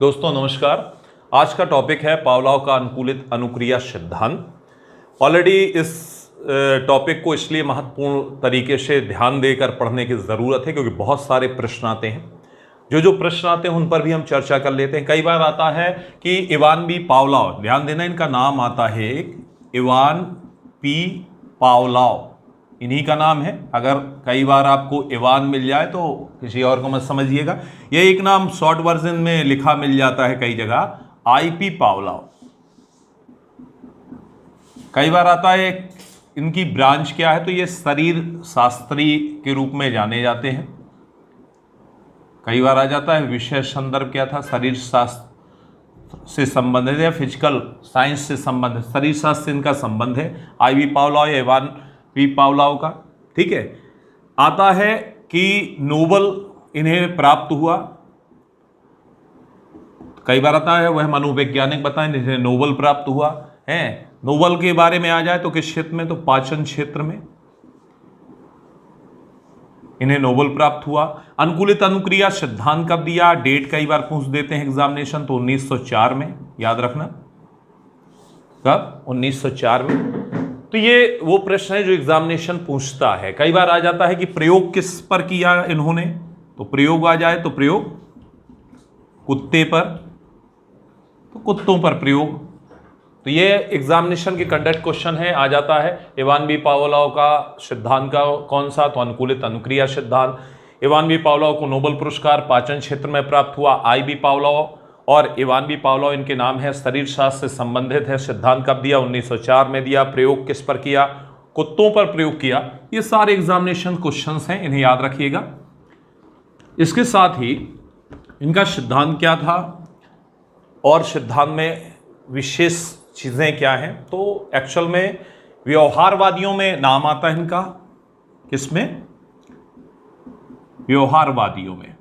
दोस्तों नमस्कार। आज का टॉपिक है पावलोव का अनुकूलित अनुक्रिया सिद्धांत। ऑलरेडी इस टॉपिक को इसलिए महत्वपूर्ण तरीके से ध्यान देकर पढ़ने की ज़रूरत है क्योंकि बहुत सारे प्रश्न आते हैं। जो प्रश्न आते हैं उन पर भी हम चर्चा कर लेते हैं। कई बार आता है कि इवान बी पावलोव, ध्यान देना इनका नाम आता है, इवान पी पावलोव, इन्हीं का नाम है। अगर कई बार आपको इवान मिल जाए तो किसी और को मत समझिएगा। ये एक नाम शॉर्ट वर्जन में लिखा मिल जाता है कई जगह, आईपी पावलोव। कई बार आता है इनकी ब्रांच क्या है, तो ये शरीर शास्त्री के रूप में जाने जाते हैं। कई बार आ जाता है विषय संदर्भ क्या था, शरीर शास्त्र से संबंधित या फिजिकल साइंस से संबंधित, शरीर शास्त्र से इनका संबंध है। आईवी पावलोव या इवान पी पावलोव का, ठीक है। आता है कि नोबल इन्हें प्राप्त हुआ। कई बार आता है वह मनोवैज्ञानिक बताएं जिन्हें नोबल प्राप्त हुआ है। नोबल के बारे में आ जाए तो किस क्षेत्र में, तो पाचन क्षेत्र में इन्हें नोबल प्राप्त हुआ। अनुकूलित अनुक्रिया सिद्धांत कब दिया, डेट कई बार पूछ देते हैं एग्जामिनेशन, तो 1904 में, याद रखना कब, 1904 में। तो ये वो प्रश्न है जो एग्जामिनेशन पूछता है। कई बार आ जाता है कि प्रयोग किस पर किया इन्होंने, तो प्रयोग आ जाए तो प्रयोग कुत्ते पर, तो कुत्तों पर प्रयोग। तो ये एग्जामिनेशन के कंडक्ट क्वेश्चन है। आ जाता है इवान बी पावलोव का सिद्धांत का कौन सा, तो अनुकूलित अनुक्रिया सिद्धांत। इवान बी पावलोव को नोबेल पुरस्कार पाचन क्षेत्र में प्राप्त हुआ। आई बी पावलोव और इवान बी पावलोव इनके नाम है, शरीर शास्त्र से संबंधित है। सिद्धांत कब दिया, 1904 में दिया। प्रयोग किस पर किया, कुत्तों पर प्रयोग किया। ये सारे एग्जामिनेशन क्वेश्चंस हैं, इन्हें याद रखिएगा। इसके साथ ही इनका सिद्धांत क्या था और सिद्धांत में विशेष चीजें क्या हैं, तो एक्चुअल में व्यवहारवादियों में नाम आता है इनका, किसमें, व्यवहारवादियों में।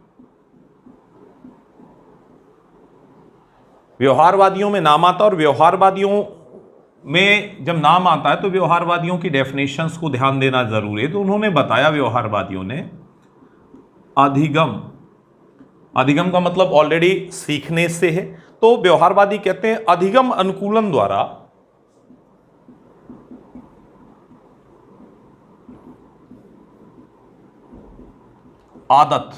व्यवहारवादियों में नाम आता है। और व्यवहारवादियों में जब नाम आता है तो व्यवहारवादियों की डेफिनेशंस को ध्यान देना जरूरी है। तो उन्होंने बताया, व्यवहारवादियों ने, अधिगम, अधिगम का मतलब ऑलरेडी सीखने से है। तो व्यवहारवादी कहते हैं अधिगम अनुकूलन द्वारा आदत,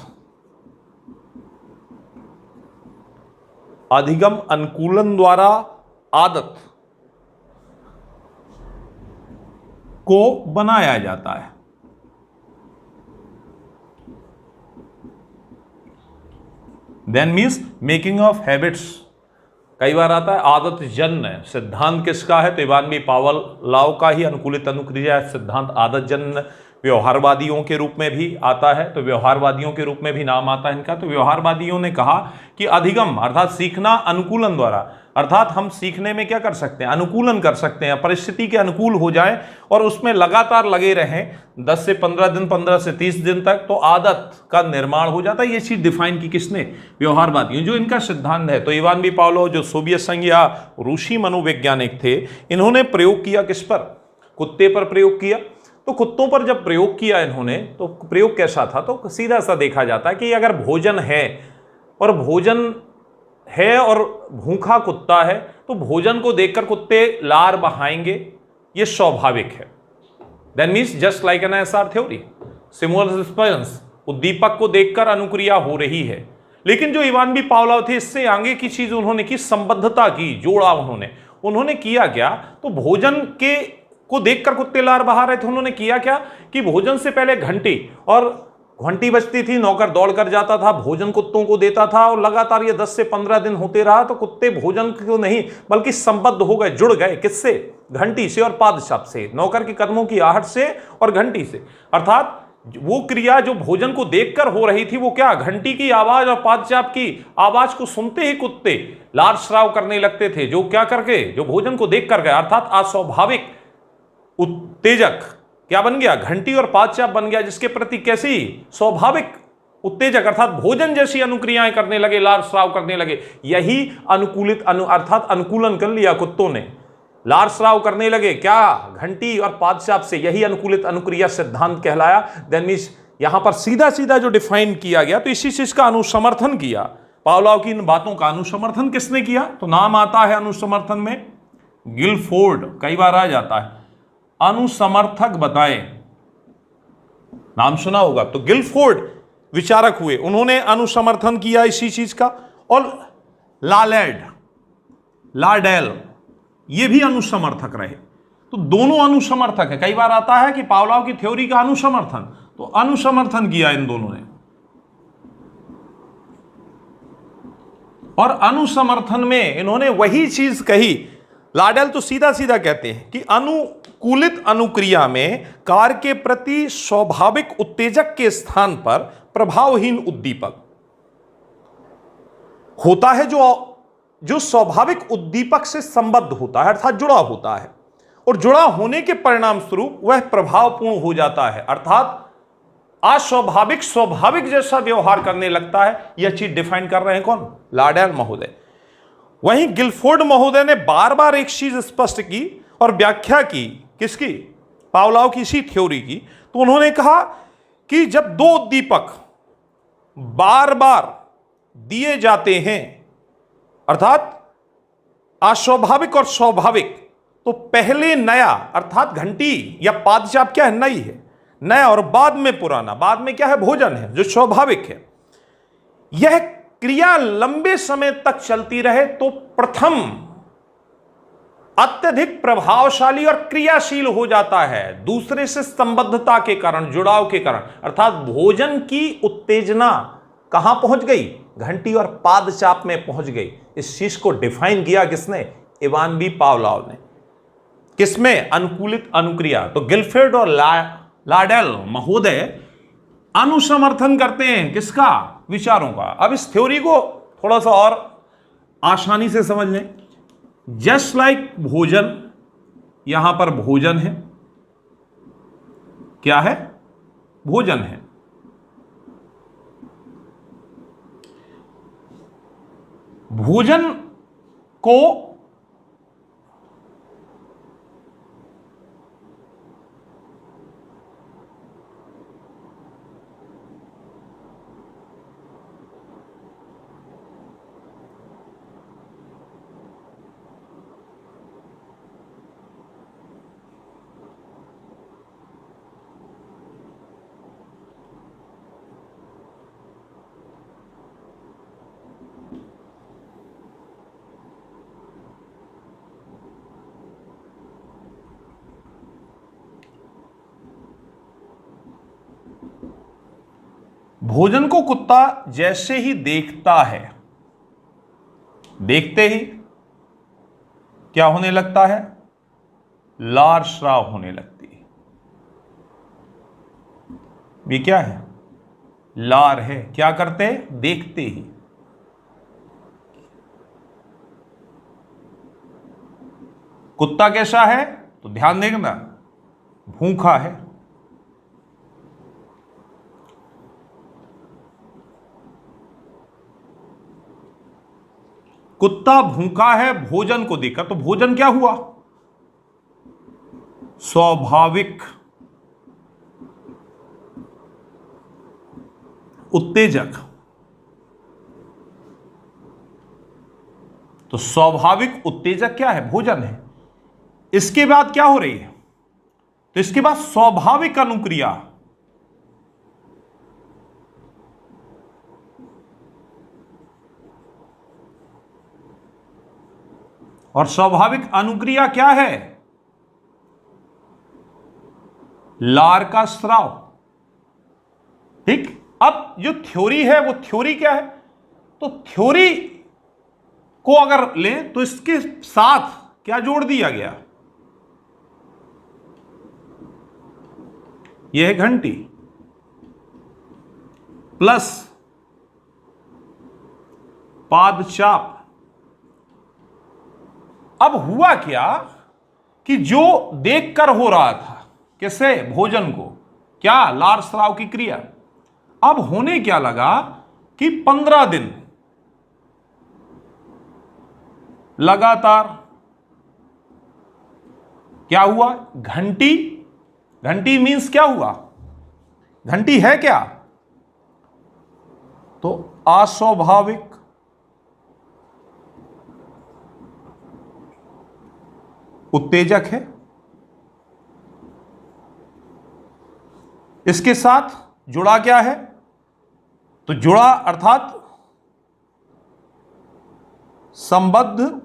अधिगम अनुकूलन द्वारा आदत को बनाया जाता है। Then means making of habits. कई बार आता है आदत जन्य सिद्धांत किसका है, तो इवान बी पावलोव का ही अनुकूलित अनुक्रिया सिद्धांत आदत जन्य व्यवहारवादियों के रूप में भी आता है। तो व्यवहारवादियों के रूप में भी नाम आता है इनका। तो व्यवहारवादियों ने कहा कि अधिगम अर्थात सीखना अनुकूलन द्वारा, अर्थात हम सीखने में क्या कर सकते हैं, अनुकूलन कर सकते हैं, परिस्थिति के अनुकूल हो जाए और उसमें लगातार लगे रहें 10 से 15 दिन, 15 से 30 दिन तक, तो आदत का निर्माण हो जाता है। ये चीज डिफाइन की किसने, व्यवहारवादियों, जो इनका सिद्धांत है। तो इवान बी पावलोव जो सोवियत संघ या रूसी मनोवैज्ञानिक थे, इन्होंने प्रयोग किया किस पर, कुत्ते पर प्रयोग किया। तो कुत्तों पर जब प्रयोग किया इन्होंने, तो प्रयोग कैसा था, तो सीधा सा देखा जाता है कि अगर भोजन है और भूखा कुत्ता है तो भोजन को देखकर कुत्ते लार बहाएंगे, ये स्वाभाविक है। That means just like an S R theory, stimulus response, उद्दीपक को देखकर अनुक्रिया हो रही है। लेकिन जो इवान बी पावलोव थे, इससे आगे की चीज उन्होंने की, संबद्धता की, जोड़ा उन्होंने किया क्या, तो भोजन के को देखकर कुत्ते लार बहा रहे थे। उन्होंने किया क्या कि भोजन से पहले घंटी, और घंटी बजती थी, नौकर दौड़ कर जाता था, भोजन कुत्तों को देता था, और लगातार ये 10 से 15 दिन होते रहा। तो कुत्ते भोजन को नहीं बल्कि संबद्ध हो गए, जुड़ गए, किससे, घंटी से और पादचाप से, नौकर के कदमों की आहट से और घंटी से। अर्थात वो क्रिया जो भोजन को देखकर हो रही थी, वो क्या, घंटी की आवाज और पादचाप की आवाज को सुनते ही कुत्ते लार स्राव करने लगते थे, जो क्या करके, जो भोजन को देख कर गए। अर्थात अस्वाभाविक उत्तेजक क्या बन गया, घंटी और पादचाप बन गया, जिसके प्रति कैसी, स्वाभाविक उत्तेजक अर्थात भोजन जैसी अनुक्रियाएं करने लगे, लार स्राव करने लगे। यही अनुकूलित अर्थात अनुकूलन कर लिया कुत्तों ने, लार स्राव करने लगे, क्या, घंटी और पादचाप से। यही अनुकूलित अनुक्रिया सिद्धांत कहलाया। देन मीन्स यहां पर सीधा सीधा जो डिफाइन किया गया, तो इसी चीज का अनुसमर्थन किया पावलोव की इन बातों का अनुसमर्थन किसने किया? तो नाम आता है अनुसमर्थन में गिलफोर्ड, कई बार आ जाता है, अनुसमर्थक बताए, नाम सुना होगा। तो गिलफोर्ड विचारक हुए, उन्होंने अनुसमर्थन किया इसी चीज का। और लाडेल ये भी अनुसमर्थक रहे। तो दोनों अनुसमर्थक है। कई बार आता है कि पावलोव की थ्योरी का अनुसमर्थन, तो अनुसमर्थन किया इन दोनों ने। और अनुसमर्थन में इन्होंने वही चीज कही। लाडेल तो सीधा सीधा कहते हैं कि अनुकूलित अनुक्रिया में कार्य के प्रति स्वाभाविक उत्तेजक के स्थान पर प्रभावहीन उद्दीपक होता है, जो स्वाभाविक उद्दीपक से संबद्ध होता है, अर्थात जुड़ा होता है, और जुड़ा होने के परिणाम स्वरूप वह प्रभावपूर्ण हो जाता है, अर्थात अस्वाभाविक स्वाभाविक जैसा व्यवहार करने लगता है। यह चीज डिफाइन कर रहे हैं कौन? लाडेल महोदय। वहीं गिलफोर्ड महोदय ने बार बार एक चीज स्पष्ट की और व्याख्या की, किसकी? पावलोव की इसी थ्योरी की। तो उन्होंने कहा कि जब दो उद्दीपक बार बार दिए जाते हैं, अर्थात अस्वाभाविक और स्वाभाविक, तो पहले नया अर्थात घंटी या पादचाप क्या है? नई है, नया, और बाद में पुराना। बाद में क्या है? भोजन है, जो स्वाभाविक है। यह क्रिया लंबे समय तक चलती रहे तो प्रथम अत्यधिक प्रभावशाली और क्रियाशील हो जाता है, दूसरे से संबद्धता के कारण, जुड़ाव के कारण। अर्थात भोजन की उत्तेजना कहां पहुंच गई? घंटी और पादचाप में पहुंच गई। इस चीज को डिफाइन किया किसने? इवान बी पावलोव ने। किसमें? अनुकूलित अनुक्रिया। तो गिलफोर्ड और लाडेल महोदय अनुसमर्थन करते हैं किसका? विचारों का। अब इस थ्योरी को थोड़ा सा और आसानी से समझ लें। जस्ट लाइक भोजन, यहां पर भोजन है, क्या है? भोजन है। भोजन को भोजन को कुत्ता जैसे ही देखता है, देखते ही क्या होने लगता है? लार स्राव होने लगती है। ये क्या है? लार है। क्या करते हैं? देखते ही। कुत्ता कैसा है? तो ध्यान देखना, भूखा है। कुत्ता भूखा है भोजन को देखकर, तो भोजन क्या हुआ? स्वाभाविक उत्तेजक। तो स्वाभाविक उत्तेजक क्या है? भोजन है। इसके बाद क्या हो रही है? तो इसके बाद स्वाभाविक अनुक्रिया। और स्वाभाविक अनुक्रिया क्या है? लार का स्राव। ठीक। अब जो थ्योरी है वो थ्योरी क्या है? तो थ्योरी को अगर लें तो इसके साथ क्या जोड़ दिया गया? यह है घंटी प्लस पादचाप। अब हुआ क्या कि जो देखकर हो रहा था, किसे? भोजन को, क्या? लार स्राव की क्रिया। अब होने क्या लगा कि 15 दिन लगातार क्या हुआ? घंटी, घंटी मीन्स क्या हुआ? घंटी है क्या? तो अस्वाभाविक उत्तेजक है। इसके साथ जुड़ा क्या है? तो जुड़ा अर्थात संबद्ध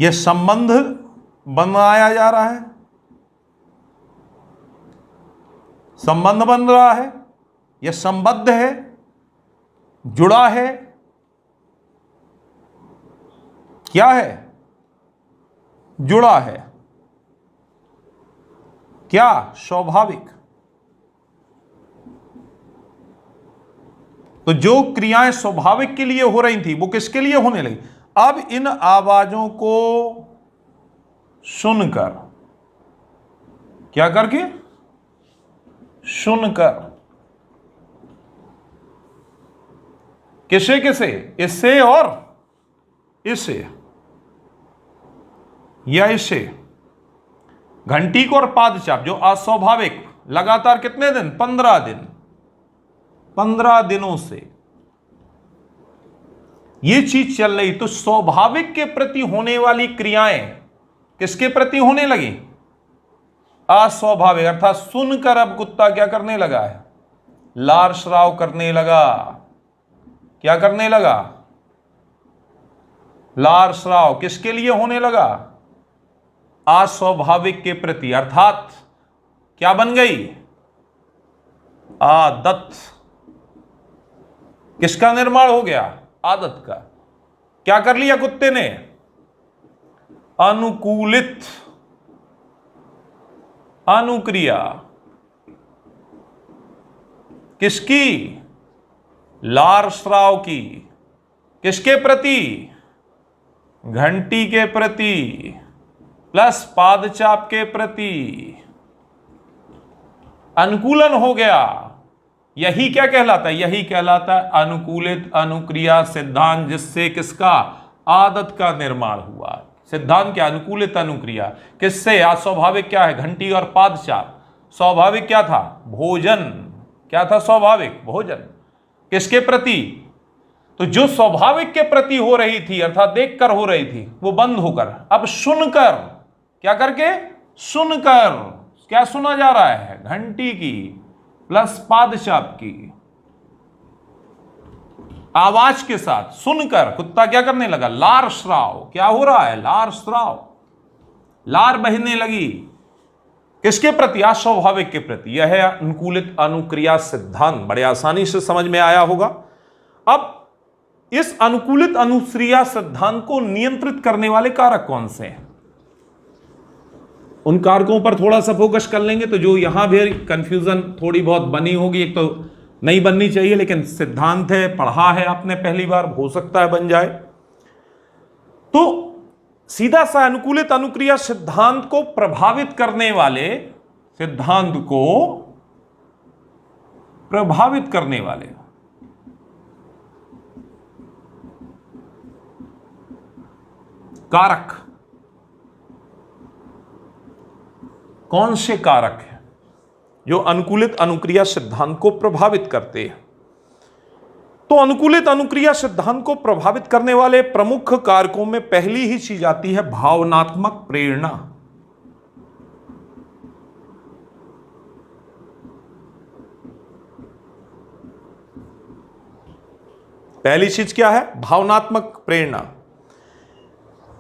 यह संबंध बनाया जा रहा है, संबंध बन रहा है, यह संबद्ध है, जुड़ा है, क्या है? जुड़ा है। क्या? स्वाभाविक। तो जो क्रियाएं स्वाभाविक के लिए हो रही थी वो किसके लिए होने लगी? अब इन आवाजों को सुनकर, क्या करके? सुनकर। किसे किसे? इससे और इससे, या इससे। घंटी को और पादचाप जो अस्वाभाविक लगातार कितने दिन? 15 दिन। 15 दिनों से ये चीज चल रही। तो स्वाभाविक के प्रति होने वाली क्रियाएं किसके प्रति होने लगी? अस्वाभाविक। अर्थात सुनकर अब कुत्ता क्या करने लगा है? लार स्राव करने लगा। क्या करने लगा? लार स्राव। किसके लिए होने लगा? अस्वाभाविक के प्रति। अर्थात क्या बन गई? आदत। किसका निर्माण हो गया? आदत का। क्या कर लिया कुत्ते ने? अनुकूलित अनुक्रिया। किसकी? लार स्राव की। किसके प्रति? घंटी के प्रति प्लस पादचाप के प्रति अनुकूलन हो गया। यही क्या कहलाता है? यही कहलाता है अनुकूलित अनुक्रिया सिद्धांत, जिससे किसका? आदत का निर्माण हुआ। सिद्धांत क्या? अनुकूलित अनुक्रिया। किससे? अस्वाभाविक क्या है? घंटी और पादचाप। स्वाभाविक क्या था? भोजन। क्या था स्वाभाविक? भोजन। किसके प्रति? तो जो स्वाभाविक के प्रति हो रही थी अर्थात देखकर हो रही थी वो बंद होकर अब सुनकर, क्या करके? सुनकर। क्या सुना जा रहा है? घंटी की प्लस पादचाप की आवाज के साथ सुनकर कुत्ता क्या करने लगा? लार स्राव। क्या हो रहा है? लार स्राव। लार बहने लगी। किसके प्रति? अस्वाभाविक के प्रति। यह है अनुकूलित अनुक्रिया सिद्धांत। बड़े आसानी से समझ में आया होगा। अब इस अनुकूलित अनुक्रिया सिद्धांत को नियंत्रित करने वाले कारक कौन से हैं? उन कारकों पर थोड़ा सा फोकस कर लेंगे तो जो यहां भी कंफ्यूजन थोड़ी बहुत बनी होगी, एक तो नहीं बननी चाहिए लेकिन सिद्धांत है, पढ़ा है आपने पहली बार, हो सकता है बन जाए। तो सीधा सा अनुकूलित अनुक्रिया सिद्धांत को प्रभावित करने वाले, सिद्धांत को प्रभावित करने वाले कारक कौन से कारक हैं जो अनुकूलित अनुक्रिया सिद्धांत को प्रभावित करते हैं? तो अनुकूलित अनुक्रिया सिद्धांत को प्रभावित करने वाले प्रमुख कारकों में पहली ही चीज आती है भावनात्मक प्रेरणा। पहली चीज क्या है? भावनात्मक प्रेरणा।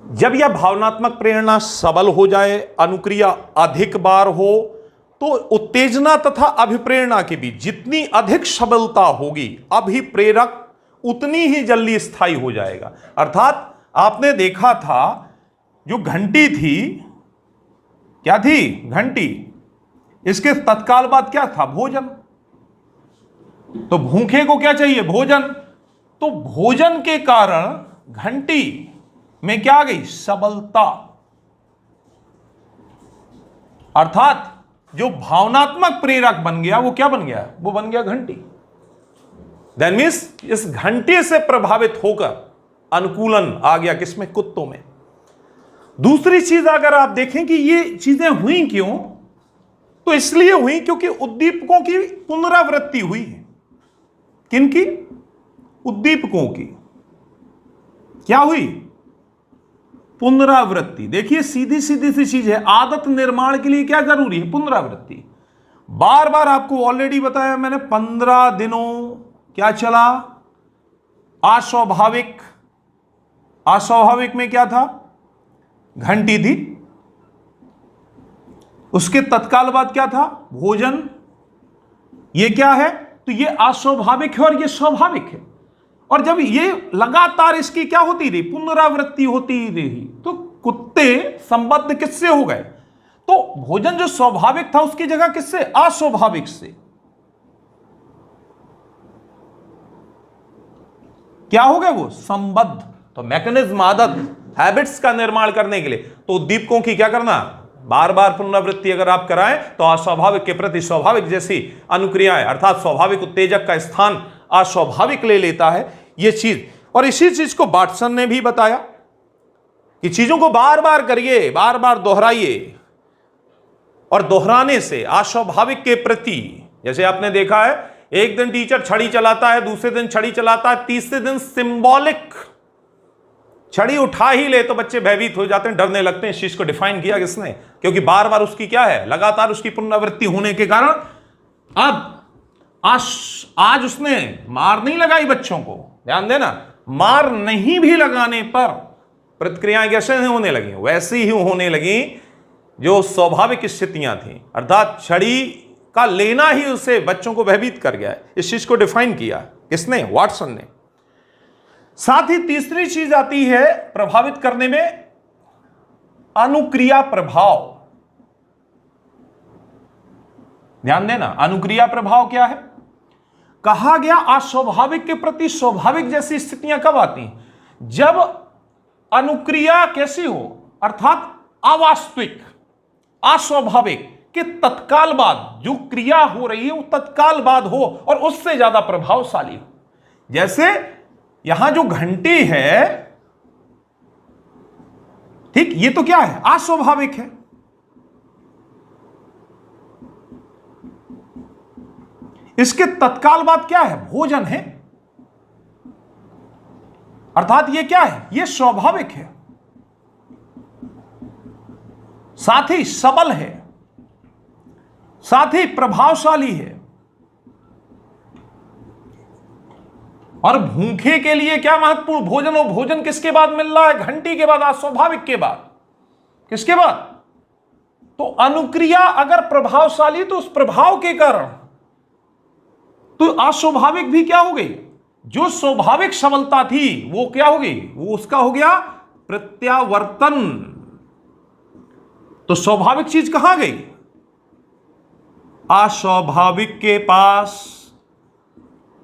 जब यह भावनात्मक प्रेरणा सबल हो जाए, अनुक्रिया अधिक बार हो, तो उत्तेजना तथा अभिप्रेरणा के बीच जितनी अधिक सबलता होगी, अभिप्रेरक उतनी ही जल्दी स्थायी हो जाएगा। अर्थात आपने देखा था जो घंटी थी, क्या थी? घंटी। इसके तत्काल बाद क्या था? भोजन। तो भूखे को क्या चाहिए? भोजन। तो भोजन के कारण घंटी में क्या आ गई? सबलता। अर्थात जो भावनात्मक प्रेरक बन गया वो क्या बन गया? वो बन गया घंटी। दैट मीन्स इस घंटे से प्रभावित होकर अनुकूलन आ गया किसमें? कुत्तों में। दूसरी चीज अगर आप देखें कि ये चीजें हुई क्यों, तो इसलिए हुई क्योंकि उद्दीपकों की पुनरावृत्ति हुई है। किनकी? उद्दीपकों की क्या हुई? पुनरावृत्ति। देखिए सीधी सीधी सी चीज है, आदत निर्माण के लिए क्या जरूरी है? पुनरावृत्ति। बार बार आपको ऑलरेडी बताया मैंने, 15 दिनों क्या चला? अस्वाभाविक। अस्वाभाविक में क्या था? घंटी थी। उसके तत्काल बाद क्या था? भोजन। ये क्या है? तो ये अस्वाभाविक है और ये स्वाभाविक है। और जब ये लगातार इसकी क्या होती रही? पुनरावृत्ति होती रही, तो कुत्ते संबद्ध किससे हो गए? तो भोजन जो स्वाभाविक था उसकी जगह किससे? अस्वाभाविक से। क्या हो गया? वो संबद्ध। तो मैकेनिज्म, आदत, हैबिट्स का निर्माण करने के लिए तो उद्दीपकों की क्या करना? बार बार पुनरावृत्ति अगर आप कराएं तो अस्वाभाविक के प्रति स्वाभाविक जैसी अनुक्रियाएं, अर्थात स्वाभाविक उत्तेजक का स्थान अस्वाभाविक ले लेता है यह चीज। और इसी चीज को बाटसन ने भी बताया कि चीजों को बार बार करिए, बार बार दोहराइए, और दोहराने से अस्वाभाविक के प्रति, जैसे आपने देखा है एक दिन टीचर छड़ी चलाता है, दूसरे दिन छड़ी चलाता है, तीसरे दिन सिंबॉलिक छड़ी उठा ही ले तो बच्चे भयभीत हो जाते हैं, डरने लगते हैं। इस चीज को डिफाइन किया किसने? क्योंकि बार बार उसकी क्या है? लगातार उसकी पुनरावृत्ति होने के कारण। अब आज उसने मार नहीं लगाई बच्चों को, ध्यान देना, मार नहीं भी लगाने पर प्रतिक्रियाएं कैसे होने लगी? वैसी ही होने लगी जो स्वाभाविक स्थितियां थी, अर्थात छड़ी का लेना ही उसे बच्चों को भयभीत कर गया है। इस चीज को डिफाइन किया किसने? वाटसन ने। साथ ही तीसरी चीज आती है प्रभावित करने में, अनुक्रिया प्रभाव। ध्यान देना, अनुक्रिया प्रभाव क्या है? कहा गया अस्वाभाविक के प्रति स्वाभाविक जैसी स्थितियां कब आती हैं? जब अनुक्रिया कैसी हो, अर्थात अवास्तविक, अस्वाभाविक के तत्काल बाद जो क्रिया हो रही है वो तत्काल बाद हो और उससे ज्यादा प्रभावशाली हो। जैसे यहां जो घंटी है, ठीक, ये तो क्या है? अस्वाभाविक है। इसके तत्काल बाद क्या है? भोजन है, अर्थात ये क्या है? ये स्वाभाविक है, साथ ही सबल है, साथ ही प्रभावशाली है। और भूखे के लिए क्या महत्वपूर्ण? भोजन। और भोजन किसके बाद मिल रहा है? घंटी के बाद, अस्वाभाविक के बाद। किसके बाद? तो अनुक्रिया अगर प्रभावशाली तो उस प्रभाव के कारण तो अस्वाभाविक भी क्या हो गई? जो स्वाभाविक सबलता थी वो क्या हो गई? वो उसका हो गया प्रत्यावर्तन। तो स्वाभाविक चीज कहां गई? अस्वाभाविक के पास।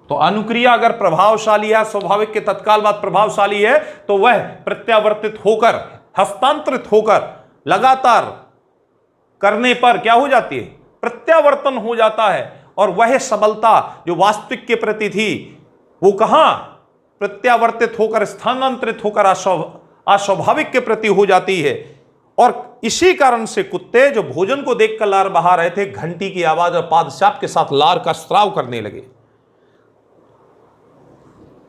तो अनुक्रिया अगर प्रभावशाली है, स्वाभाविक के तत्काल बाद प्रभावशाली है, तो वह प्रत्यावर्तित होकर, हस्तांतरित होकर लगातार करने पर क्या हो जाती है? प्रत्यावर्तन हो जाता है। और वह सबलता जो वास्तविक के प्रति थी वो कहां? प्रत्यावर्तित होकर, स्थानांतरित होकर अस्वाभाविक के प्रति हो जाती है। और इसी कारण से कुत्ते जो भोजन को देखकर लार बहा रहे थे, घंटी की आवाज और पादचाप के साथ लार का स्राव करने लगे।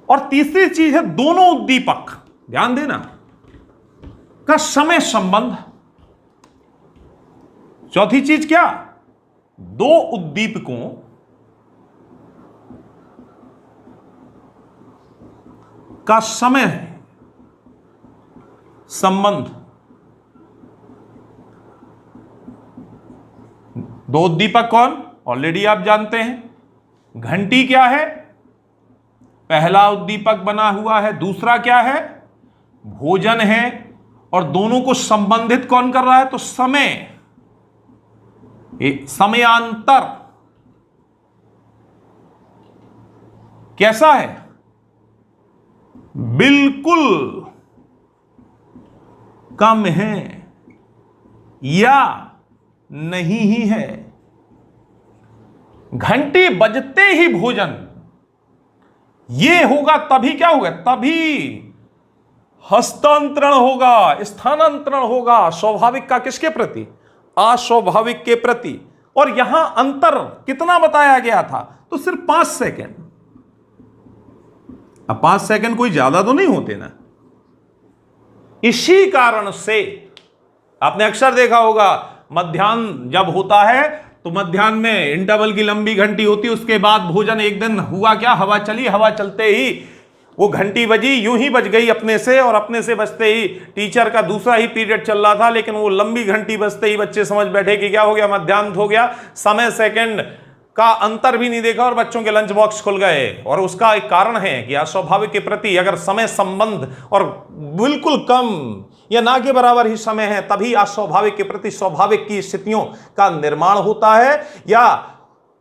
और तीसरी चीज है दोनों उद्दीपक, ध्यान देना, का समय संबंध। चौथी चीज क्या? दो उद्दीपकों का समय संबंध। दो उद्दीपक कौन? ऑलरेडी आप जानते हैं। घंटी क्या है? पहला उद्दीपक बना हुआ है। दूसरा क्या है? भोजन है। और दोनों को संबंधित कौन कर रहा है? तो समय, समयांतर कैसा है? बिल्कुल कम है या नहीं ही है। घंटी बजते ही भोजन ये होगा, तभी क्या होगा? तभी हस्तांतरण होगा, स्थानांतरण होगा स्वाभाविक का किसके प्रति? अस्वाभाविक के प्रति। और यहां अंतर कितना बताया गया था, तो सिर्फ 5 सेकंड। अब 5 सेकंड कोई ज्यादा तो नहीं होते ना। इसी कारण से आपने अक्सर देखा होगा, मध्याह्न जब होता है तो मध्याह्न में इंटरवल की लंबी घंटी होती है, उसके बाद भोजन। एक दिन हुआ क्या, हवा चली, हवा चलते ही वो घंटी बजी, यूं ही बज गई अपने से, और अपने से बजते ही टीचर का दूसरा ही पीरियड चल रहा था, लेकिन वो लंबी घंटी बजते ही बच्चे समझ बैठे कि क्या हो गया, मध्याह्न हो गया। समय सेकंड का अंतर भी नहीं देखा और बच्चों के लंच बॉक्स खुल गए। और उसका एक कारण है कि अस्वाभाविक के प्रति अगर समय संबंध और बिल्कुल कम या ना के बराबर ही समय है, तभी अस्वाभाविक के प्रति स्वाभाविक की स्थितियों का निर्माण होता है, या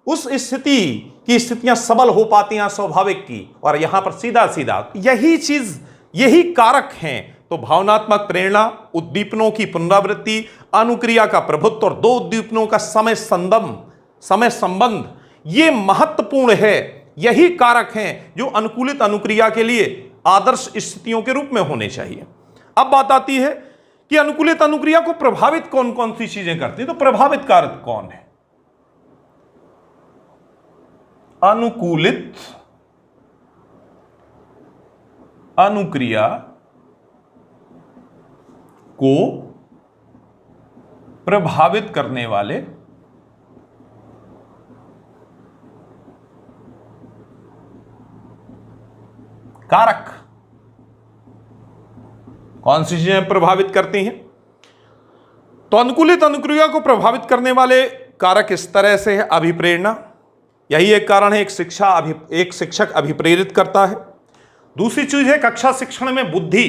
उस स्थिति की स्थितियां सबल हो पाती हैं स्वाभाविक की। और यहां पर सीधा सीधा यही चीज, यही कारक हैं। तो भावनात्मक प्रेरणा, उद्दीपनों की पुनरावृत्ति, अनुक्रिया का प्रभुत्व और 2 उद्दीपनों का समय संबंध, ये महत्वपूर्ण है। यही कारक हैं जो अनुकूलित अनुक्रिया के लिए आदर्श स्थितियों के रूप में होने चाहिए। अब बात आती है कि अनुकूलित अनुक्रिया को प्रभावित कौन कौन सी चीजें करती है। तो प्रभावित कारक कौन है? अनुकूलित अनुक्रिया को प्रभावित करने वाले कारक कौन सी चीजें प्रभावित करती हैं? तो अनुकूलित अनुक्रिया को प्रभावित करने वाले कारक इस तरह से है। अभिप्रेरणा, यही एक कारण है। एक शिक्षक अभिप्रेरित करता है। दूसरी चीज है कक्षा शिक्षण में बुद्धि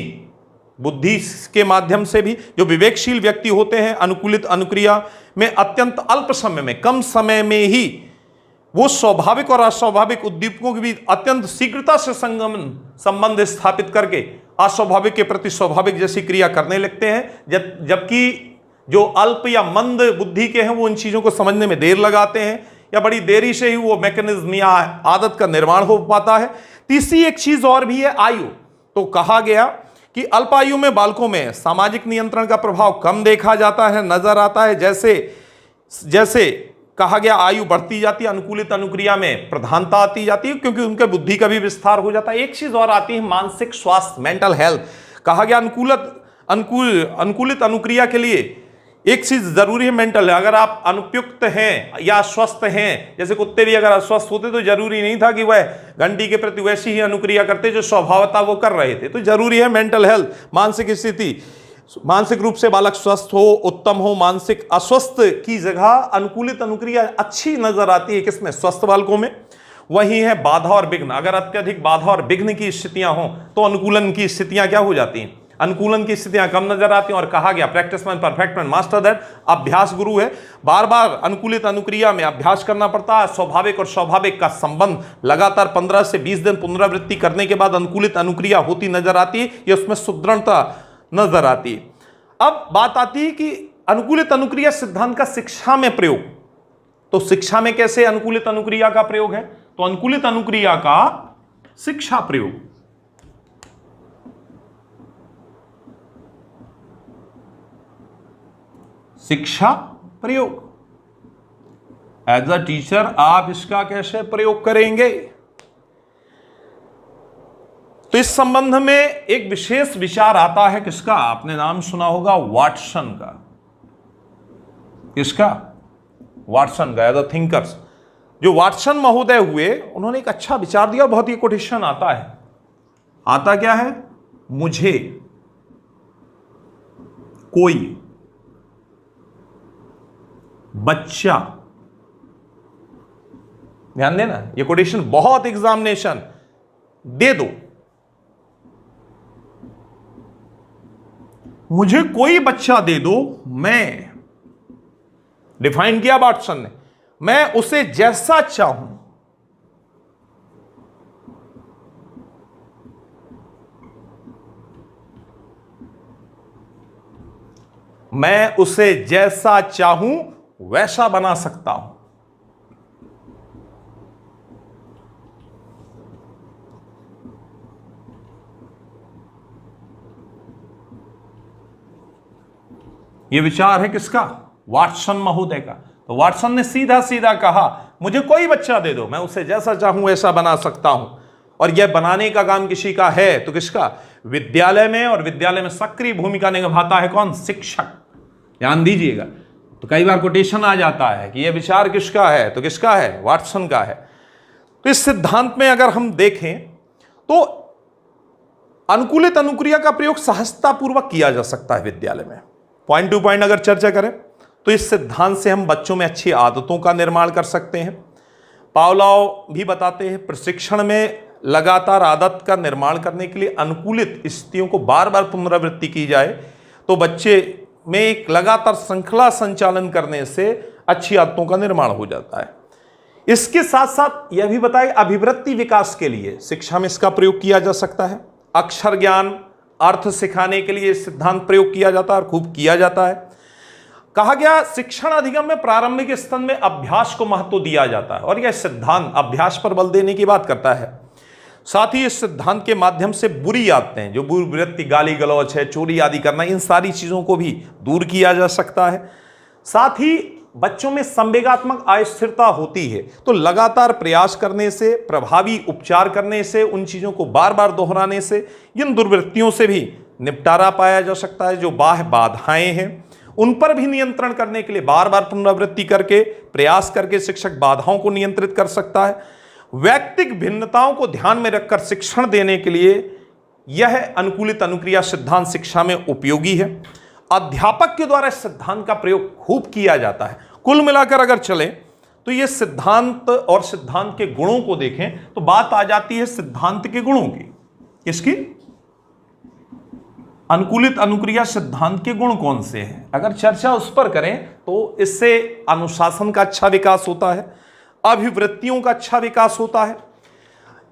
के माध्यम से भी जो विवेकशील व्यक्ति होते हैं, अनुकूलित अनुक्रिया में अत्यंत अल्प समय में, कम समय में ही वो स्वाभाविक और अस्वाभाविक उद्दीपकों के बीच अत्यंत शीघ्रता से संबंध स्थापित करके अस्वाभाविक के प्रति स्वाभाविक जैसी क्रिया करने लगते हैं। जबकि जो अल्प या मंद बुद्धि के हैं वो इन चीजों को समझने में देर लगाते हैं, या बड़ी देरी से ही वो मैकेनिज्म या आदत का निर्माण हो पाता है। तीसरी एक चीज और भी है, आयु। तो कहा गया कि अल्प आयु में बालकों में सामाजिक नियंत्रण का प्रभाव कम देखा जाता है, नजर आता है। जैसे कहा गया आयु बढ़ती जाती है, अनुकूलित अनुक्रिया में प्रधानता आती जाती है, क्योंकि उनके बुद्धि का भी विस्तार हो जाता है। एक चीज और आती है, मानसिक स्वास्थ्य, मेंटल हेल्थ। कहा गया अनुकूलित अनुक्रिया के लिए एक चीज जरूरी है, मेंटल है। अगर आप अनुपयुक्त हैं या अस्वस्थ हैं, जैसे कुत्ते भी अगर अस्वस्थ होते तो जरूरी नहीं था कि वह घंटी के प्रति वैसी ही अनुक्रिया करते जो स्वभावतः वो कर रहे थे। तो जरूरी है मेंटल हेल्थ, मानसिक स्थिति, मानसिक रूप से बालक स्वस्थ हो, उत्तम हो। मानसिक अस्वस्थ की जगह अनुकूलित अनुक्रिया अच्छी नजर आती है किसमें? स्वस्थ बालकों में। वही है बाधा और विघ्न। अगर अत्यधिक बाधा और विघ्न की स्थितियां हों तो अनुकूलन की स्थितियां क्या हो जाती हैं? अनुकूलन की स्थितियां कम नजर आती हैं। और कहा गया practice man perfect man master that, अभ्यास गुरु है। बार बार अनुकूलित अनुक्रिया में अभ्यास करना पड़ता है। स्वाभाविक और स्वाभाविक का संबंध लगातार 15 से 20 दिन पुनरावृत्ति करने के बाद अनुकूलित अनुक्रिया होती नजर आती है, या उसमें सुदृढ़ता नजर आती है। अब बात आती है कि अनुकूलित अनुक्रिया सिद्धांत का शिक्षा में प्रयोग। तो शिक्षा में कैसे अनुकूलित अनुक्रिया का प्रयोग है? तो अनुकूलित अनुक्रिया का शिक्षा प्रयोग, शिक्षा प्रयोग, एज अ टीचर आप इसका कैसे प्रयोग करेंगे? तो इस संबंध में एक विशेष विचार आता है किसका? आपने नाम सुना होगा वाटसन का। किसका? वाटसन का, एज अ थिंकर्स। जो वाटसन महोदय हुए, उन्होंने एक अच्छा विचार दिया। बहुत ही कोटेशन आता है। आता क्या है? मुझे कोई बच्चा, ध्यान देना ये कोटेशन बहुत एग्जामिनेशन दे दो, मुझे कोई बच्चा दे दो, मैं, डिफाइन किया वाटसन ने, मैं उसे जैसा चाहूं, मैं उसे जैसा चाहूं वैसा बना सकता हूं। यह विचार है किसका? वाटसन महोदय का। तो वाटसन ने सीधा सीधा कहा मुझे कोई बच्चा दे दो, मैं उसे जैसा चाहूं वैसा बना सकता हूं। और यह बनाने का काम किसी का है तो किसका? विद्यालय में। और विद्यालय में सक्रिय भूमिका निभाता है कौन? शिक्षक। ध्यान दीजिएगा। तो कई बार कोटेशन आ जाता है कि यह विचार किसका है, तो किसका है? वाटसन का है। तो इस सिद्धांत में अगर हम देखें तो अनुकूलित अनुक्रिया का प्रयोग सहजतापूर्वक किया जा सकता है विद्यालय में। पॉइंट टू पॉइंट अगर चर्चा करें तो इस सिद्धांत से हम बच्चों में अच्छी आदतों का निर्माण कर सकते हैं। पावलोव भी बताते हैं प्रशिक्षण में लगातार आदत का निर्माण करने के लिए अनुकूलित स्थितियों को बार बार पुनरावृत्ति की जाए तो बच्चे में एक लगातार श्रृंखला संचालन करने से अच्छी आदतों का निर्माण हो जाता है। इसके साथ साथ यह भी बताए अभिवृत्ति विकास के लिए शिक्षा में इसका प्रयोग किया जा सकता है। अक्षर ज्ञान, अर्थ सिखाने के लिए सिद्धांत प्रयोग किया जाता है और खूब किया जाता है। कहा गया शिक्षण अधिगम में प्रारंभिक स्तर में अभ्यास को महत्व दिया जाता है और यह सिद्धांत अभ्यास पर बल देने की बात करता है। साथ ही इस सिद्धांत के माध्यम से बुरी आदतें, जो बुरी वृत्ति, गाली गलौज है, चोरी आदि करना, इन सारी चीजों को भी दूर किया जा सकता है। साथ ही बच्चों में संवेगात्मक अस्थिरता होती है तो लगातार प्रयास करने से, प्रभावी उपचार करने से, उन चीजों को बार बार दोहराने से इन दुर्वृत्तियों से भी निपटारा पाया जा सकता है। जो बाह्य बाधाएं हैं उन पर भी नियंत्रण करने के लिए बार बार पुनरावृत्ति करके, प्रयास करके शिक्षक बाधाओं को नियंत्रित कर सकता है। वैयक्तिक भिन्नताओं को ध्यान में रखकर शिक्षण देने के लिए यह अनुकूलित अनुक्रिया सिद्धांत शिक्षा में उपयोगी है। अध्यापक के द्वारा इस सिद्धांत का प्रयोग खूब किया जाता है। कुल मिलाकर अगर चले तो यह सिद्धांत और सिद्धांत के गुणों को देखें तो बात आ जाती है सिद्धांत के गुणों की। किसकी? अनुकूलित अनुक्रिया सिद्धांत के गुण कौन से हैं? अगर चर्चा उस पर करें तो इससे अनुशासन का अच्छा विकास होता है, अभिवृत्तियों का अच्छा विकास होता है।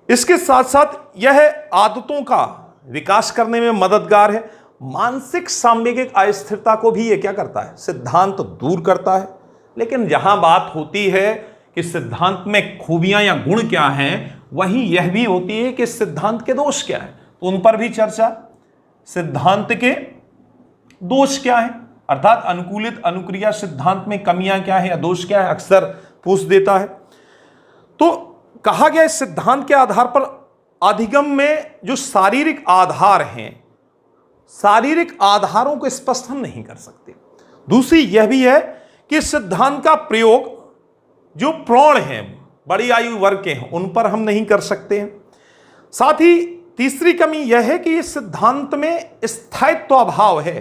इसके साथ साथ यह आदतों का विकास करने में मददगार है। मानसिक सांवेगिक अस्थिरता को भी यह क्या करता है? सिद्धांत दूर करता है। लेकिन जहां बात होती है कि सिद्धांत में खूबियां या गुण क्या हैं, वहीं यह भी होती है कि सिद्धांत के दोष क्या हैं, तो उन पर भी चर्चा। सिद्धांत के दोष क्या हैं, अर्थात अनुकूलित अनुक्रिया सिद्धांत में कमियां क्या है या दोष क्या है, अक्सर पूछ देता है। तो कहा गया इस सिद्धांत के आधार पर अधिगम में जो शारीरिक आधार हैं, शारीरिक आधारों को स्पष्ट हम नहीं कर सकते। दूसरी यह भी है कि सिद्धांत का प्रयोग जो प्रौढ़ हैं, बड़ी आयु वर्ग के हैं, उन पर हम नहीं कर सकते हैं। साथ ही तीसरी कमी यह है कि इस सिद्धांत में स्थायित्व अभाव है,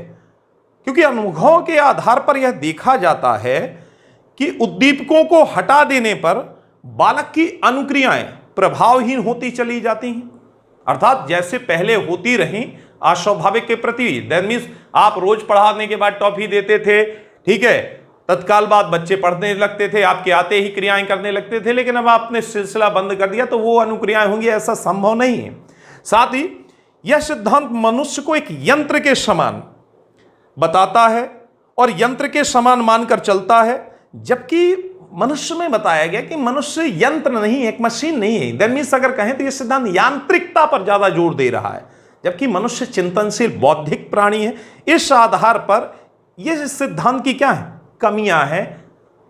क्योंकि अनुभवों के आधार पर यह देखा जाता है कि उद्दीपकों को हटा देने पर बालक की अनुक्रियाएं प्रभावहीन होती चली जाती हैं। अर्थात जैसे पहले होती रहीं अस्वाभाविक के प्रति, दैट मीन्स आप रोज पढ़ाने के बाद टॉफी देते थे, ठीक है, तत्काल बाद बच्चे पढ़ने लगते थे, आपके आते ही क्रियाएं करने लगते थे, लेकिन अब आपने सिलसिला बंद कर दिया तो वो अनुक्रियाएं होंगी, ऐसा संभव नहीं है। साथ ही यह सिद्धांत मनुष्य को एक यंत्र के समान बताता है और यंत्र के समान मानकर चलता है, जबकि मनुष्य में बताया गया कि मनुष्य यंत्र नहीं है, एक मशीन नहीं है। दैट मीन्स अगर कहें तो यह सिद्धांत यांत्रिकता पर ज्यादा जोर दे रहा है, जबकि मनुष्य चिंतनशील बौद्धिक प्राणी है। इस आधार पर यह सिद्धांत की क्या है? कमियां हैं।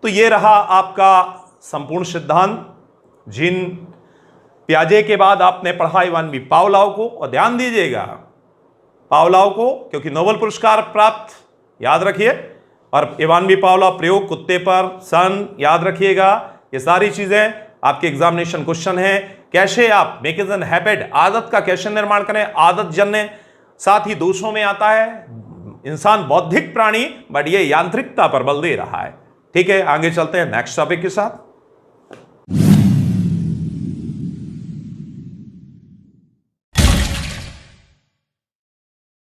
तो यह रहा आपका संपूर्ण सिद्धांत, जिन पियाजे के बाद आपने पढ़ा इवान बी पावलोव को। और ध्यान दीजिएगा पावलोव को, क्योंकि नोबेल पुरस्कार प्राप्त, याद रखिए। और इवान बी पावलोव प्रयोग कुत्ते पर, सन, याद रखिएगा। ये सारी चीजें आपके एग्जामिनेशन क्वेश्चन है। कैसे आप मेक इट एन हैबिट, आदत का कैसे निर्माण करें, आदत जन्य। साथ ही दोषों में आता है इंसान बौद्धिक प्राणी, बट ये यांत्रिकता पर बल दे रहा है। ठीक है, आगे चलते हैं नेक्स्ट टॉपिक के साथ।